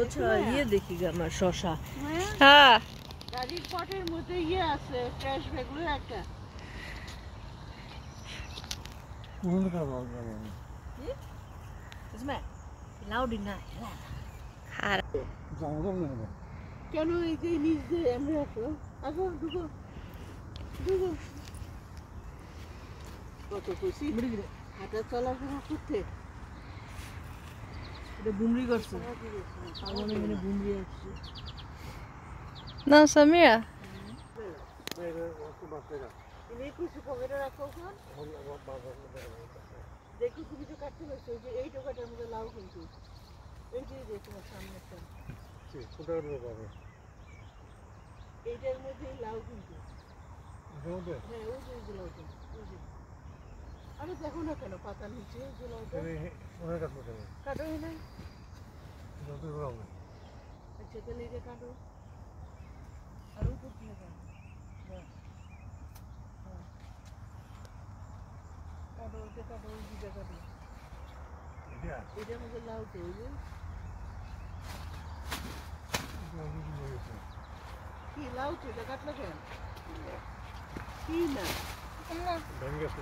अच्छा ये देखिएगा मैं शशा हाँ गाड़ीর পটের মধ্যে ইয়ে আছে ট্র্যাশ ব্যাগগুলো একটা কোন কাজ হবে इसमें लाउड ना हार জানো না কেন এই যে নিচ দিয়ে এমনি রাখো আগো ঢুকো ঢুকো কত খুশি হাঁটা চলাফেরা করতে এটা বুমরি করছে সামনে এখানে বুমরি আসছে না সামিয়া তুমি কিছু পকেটে রাখো কোন দেখি তুমি তো কাটতে পারছো যে এই টোকাটার মধ্যে লাউ কিন্তু এই যে তোমার সামনেটা ছোটর বাবা এইটার মধ্যে লাউ কিন্তু ওটা হ্যাঁ ওই যে লাউটা ওই যে আরে দেখো না কেন পাতা নিচে যে লাউটা ওটা কাটবো কেন কাটো না যত বড় না আচ্ছা তাহলে এটা কাটো আর ওই করতে না কেন কাটো ওইটা কাটো ওই দুটা কাটো এটার মধ্যে লাউ তো ওই যে কি লাউ তো এটা কাটলো কেন কি না ভেঙে গেছে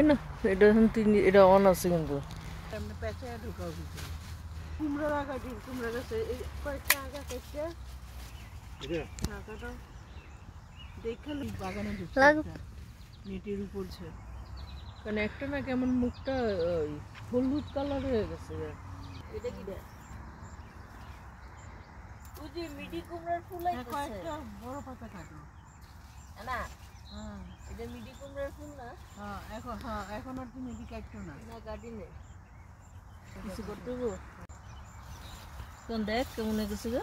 না এটা এটা অন আছে কিন্তু সামনে পেঁচা ঢুকাও কিন্তু কুমড়ো আগা দিন কুমড়ো গাছে এই কয়েকটা আগা কেটে হ্যাঁ কাটো দেখলে বাগানে ঢুকছে নেটের উপর ছে কারণ একটা না কেমন মুখটা হলুদ কালার হয়ে গেছে এটা কি দেয় ওই যে মিডি কুমড়ার ফুল আইছে কয়েকটা বড় পাতা কাটো না হ্যাঁ এটা মিডি কুমড়ার ফুল না এখন আর তুমি এদিকে কাটছো না না গার্ডেনে কিছু করতে হবো কোন দেখ কেমন হয়ে গেছে গা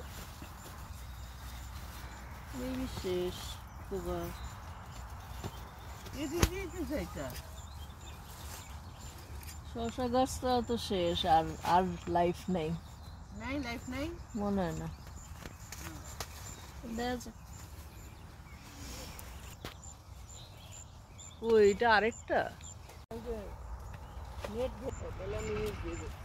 এই বিশেষ পোকা এদিকে যাইতা শশা গাছটাও তো শেষ আর আর লাইফ নাই নাই লাইফ নাই মনে হয় না দেখা যাক ও এটা আরেকটা নেট ভেতর তাহলে আমি নেট দিয়ে দেবো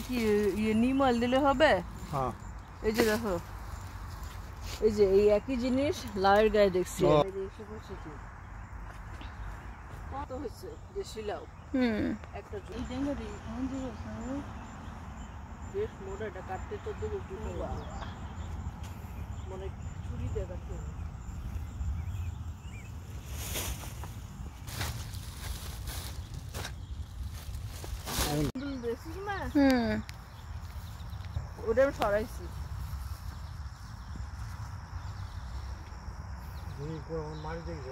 কি ইয়ে নিম অয়েল দিলে হবে হ্যাঁ এই যে দেখো এই যে এই একই জিনিস লাউয়ের গায়ে দেখছি কত হয়েছে দেশি লাউ একটা এই ডেঙ্গারি কেমন যে বেশ মোটা, এটা কাটতে তো দেবো মানে ছুরি দিয়ে কাটতে হবে। ওটা আমি সরাইছি মারি দেখি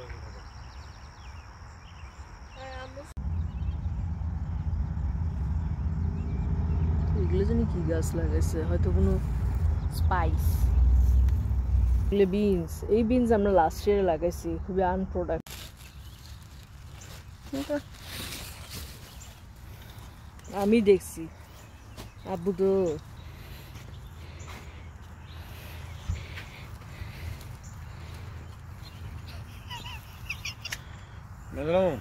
এগুলো জানি কি গাছ লাগাইছে, হয়তো কোনো স্পাইস। এগুলো বিনস, এই বিনস আমরা লাস্ট ইয়ারে লাগাইছি, খুবই আনপ্রোডাক্ট। আমি দেখছি, আব্বু তো মেলাম